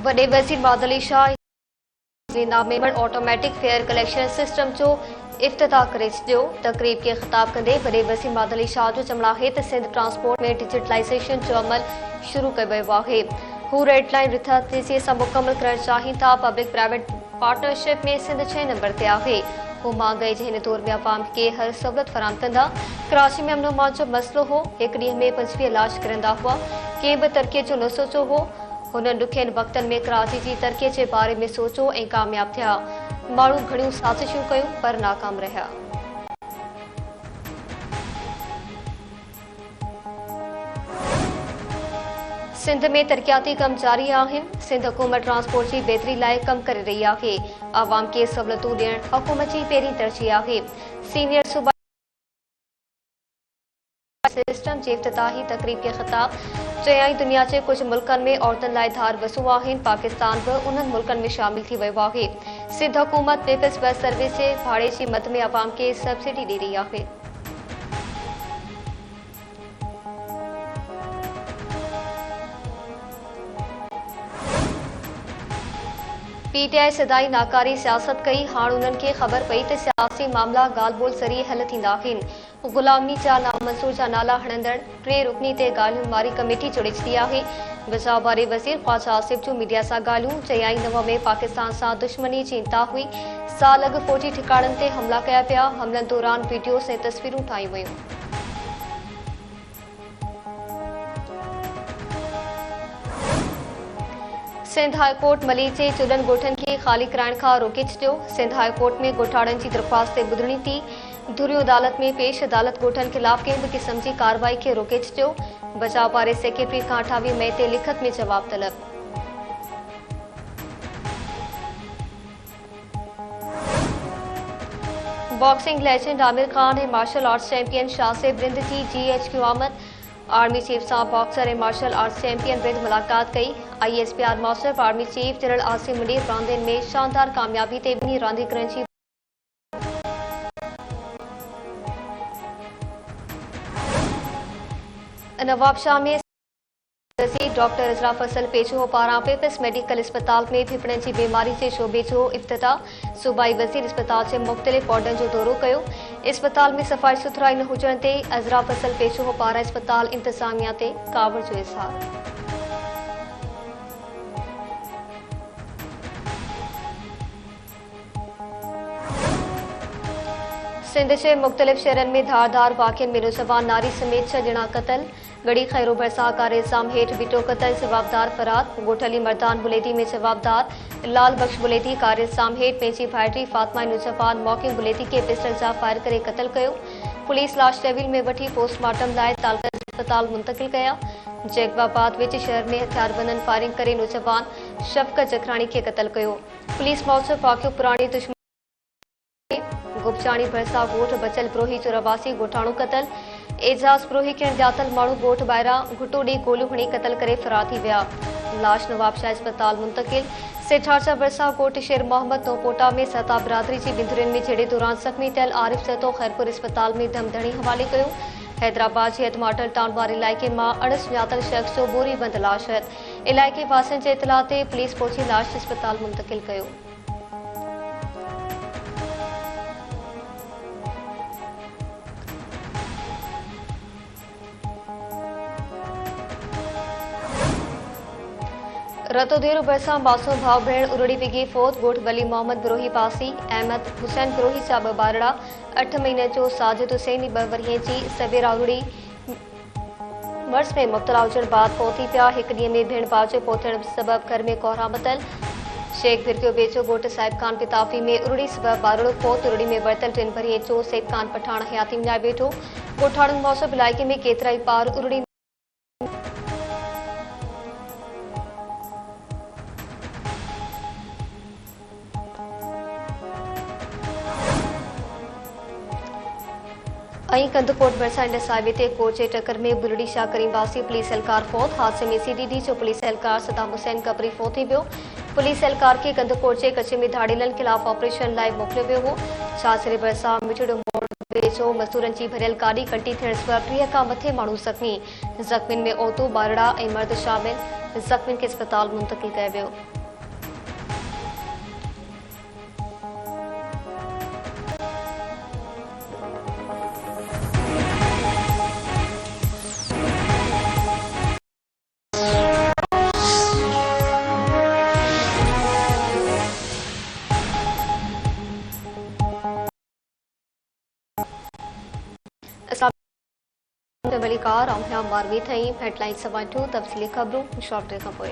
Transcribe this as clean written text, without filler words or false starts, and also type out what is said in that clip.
वॾे वज़ीर मादली शाह नामे automatic fair collection system जो इफ्तिताह करे छॾियो। तक़रीब खे ख़िताब कंदे वॾे वज़ीर मादली शाह जो चवणु आहे त सिंध ट्रांसपोर्ट में डिजिटलाइज़ेशन जो अमल शुरू कयो वियो आहे। हू रेड लाइन रिथा तेज़ीअ सां मुकमल करणु चाहिनि था। पब्लिक प्राइवेट पार्टनरशिप में सिंध 6 नंबर ते आहे। हू महांगाई जे हिन दौर में अवाम खे हर सहूलियत फराहम कंदा। कराची में अमन अमान जो मसइलो हो, हिकु ॾींहं में 25 लाश किरंदा हुआ, कंहिं बि तरक़ीअ जो न सोचियो हो। हुननि ॾुखियनि वक़्तनि में कराची जी तरक़ीअ जे बारे में सोचियो ऐं कामयाब थिया। माण्हू घणियूं साज़िशूं कयूं पर नाकाम रहिया। सिंध में तरक़ियाती कम जारी आहिनि। सिंध हुकूमत ट्रांसपोर्ट जी बहितरी लाइ कम करे रही आहे। आवाम खे सहूलियतूं ॾियणु हुकूमत जी पहिरीं तरजीह आहे। सीनियर सूबा सिस्टम जे इफ्तिताही तक़रीब खे ख़िताब चयाईं दुनिया जे कुझु मुल्कनि में औरतुनि लाइ धार वसूं आहिनि। पाकिस्तान बि उन्हनि मुल्कनि में शामिल थी वियो आहे। सिंध हुकूमत पेपिस बस सर्विस जे भाड़े जी मद में आवाम खे सब्सिडी ॾेई रही आहे। पीटीआई सदाई नाकारी सियासत कई। हाणे उन्हनि खे ख़बर पई त सियासी मामला ॻाल्हि ॿोल ज़रिए हल थींदा आहिनि। ग़ुलामी जा नामंज़ूर जा नाला हणंदड़ 3 रुकनी ते ॻाल्हियुनि वारी कमेटी चुड़िजंदी आहे। बचाव वारे वज़ीर ख्वाजा आसिफ जूं मीडिया सां ॻाल्हियूं चयाईं 9 में पाकिस्तान सां दुश्मनी जी इंतहा हुई। साल अॻु फ़ौजी ठिकाणनि ते हमला कया पिया। हमलनि दौरान वीडियोस ऐं तस्वीरूं ठाहियूं वयूं। सिंध हाई कोर्ट मलीर जे चुॾनि ॻोठनि खे ख़ाली कराइण खां रोके छॾियो। सिंध हाई कोर्ट में ॻोठाणनि जी दरख़्वास्त ते ॿुधणी थी। धुरियूं अदालत में पेश अदालत ॻोठनि ख़िलाफ़ कंहिं बि क़िस्म जी कार्रवाई खे रोके छॾियो। बचाव वारे सेक्रेटरी खां 28 मई ते लिखत में जवाब तलब। बॉक्सिंग लेजेंड आमिर खान ऐं मार्शल आर्ट्स चैंपियन शाहसेब रिंद जी GHQ आमद। आर्मी चीफ सां बॉक्सर ऐं मार्शल आर्ट्स चैंपियन रिंद मुलाक़ात कई। ISPR master army chief general Asim Munir रांदियुनि में शानदार कामयाबी ते ॿिन्ही रांदीगरनि जी नवाबशाह में डॉक्टर इज़रा फसल पेशो पारां पेपिस मेडिकल अस्पताल में फिफड़नि जी बीमारी जे शोबे जो इफ्तिताह। सूबाई वज़ीर अस्पताल जे मुख़्तलिफ़ वार्डनि जो दौरो कयो। अस्पताल में सफ़ाई सुथराई न हुजण ते इज़रा फसल पेशो पारां अस्पताल इंतज़ामिया ते कावड़ जो इज़हार। सिंध जे मुख़्तलिफ़ शहरनि में धारदार वाक़िअनि में नौजवान नारी समेत 6 ॼणा क़तल। गड़ी खैरो भरसां कार इल्ज़ाम हेठि बीठो क़तल जवाबदार फरार। ॻोठली मर्दान बुलेदी में जवाबदार लाल बख्श बुलेदी कार इल्ज़ाम हेठि पंहिंजी भाइटी फातिमा नौजवान मौके बुलेदी खे पिस्टल जा फायर करे क़तल कयो। पुलिस लाश तहवील में वठी पोस्टमार्टम लाइ तालकत अस्पताल मुंतक़िल कया। जैकबाबाद विच शहर में हथियारबंदनि फायरिंग करे नौजवान शफ़क़त जखराणी खे क़तल कयो। पुलिस मूजिबि वाक़ियो पुराणी दुश्मनी गुपचाणी भरसा ॻोठ बचल प्रोही जो रवासी ॻोठाणो क़तल। एजाज़ प्रोही खे ॼातल माण्हू ॻोठ ॿाहिरां घुटो ॾेई गोलियूं हणी क़तल करे फरार थी विया। लाश नवाबशाह अस्पताल मुंतक़िल। सेठारचा भरसा ॻोठ शेर मोहम्मद नोपोटा में सता बिरादरी जी बिंदुरियुनि में झेड़े दौरान ज़ख़्मी थियल आरिफ सतो खैरपुर अस्पताल में दमदणी हवाले कयो। हैदराबाद जे अधमाटल टाउन वारे इलाइक़े मां अणसुञातल शख़्स जो बोरी बंद लाश इलाइक़े वासियुनि जे इतलाह ते पुलिस पहुची लाश अस्पताल मुंतक़िल कयो। रतो देरो भरसां मासूम भाउ भेण उरड़ी विगी फौत। ॻोठ वली मोहम्मद बिरोही पासी अहमद हुसैन बिरोही जा 2 ॿारड़ा 8 महीने जो साजिद हुसैनी 2 वरिये जी सवेरा उरड़ी मर्ज़ में मुब्तला हुजण बाद फौत थी पिया। हिकु ॾींहं में भेण भाउ जे पहुचण सबबि घर में कोहराम मतल। शेख भिरकियो बेचो ॻोठ साहिब खान पिताफी में उरड़ी सबबि ॿारड़ो फौत। उरड़ी में वरितल 3 वरिये जो सैब खान पठान हयाती विञाए वेठो। ॻोठाणनि मौसम इलाइक़े में केतिरा ई पार उरड़ी कंदकोट भरसा इंडसाइवे ते कोच जे टक्कर में बुलड़ी शाह करीम बासी पुलिस एहलकार फौत। हादसे में CDD जो पुलिस एहलकार सदाम हुसैन कबरी फौत थी वियो। पुलिस एहलकार खे कंदकोट जे कचे में धाड़ेलनि ख़िलाफ़ ऑपरेशन लाइ मोकिलियो वियो हो। छाछरे भरसा मिठड़ो मोड़ वेझो मज़दूरनि जी भरियल गाॾी कटी थियण सबबि 30 खां मथे माण्हू ज़ख़्मी। ज़ख़्मियुनि में औरतूं ॿारड़ा ऐं मर्द शामिल। ज़ख़्मी खे अस्पताल मुंतकिल कयो वियो। इस्लामी कार मारवी थई हेडलाइन 2 तफ़सीली ख़बरूं शॉर्ट खां पोइ।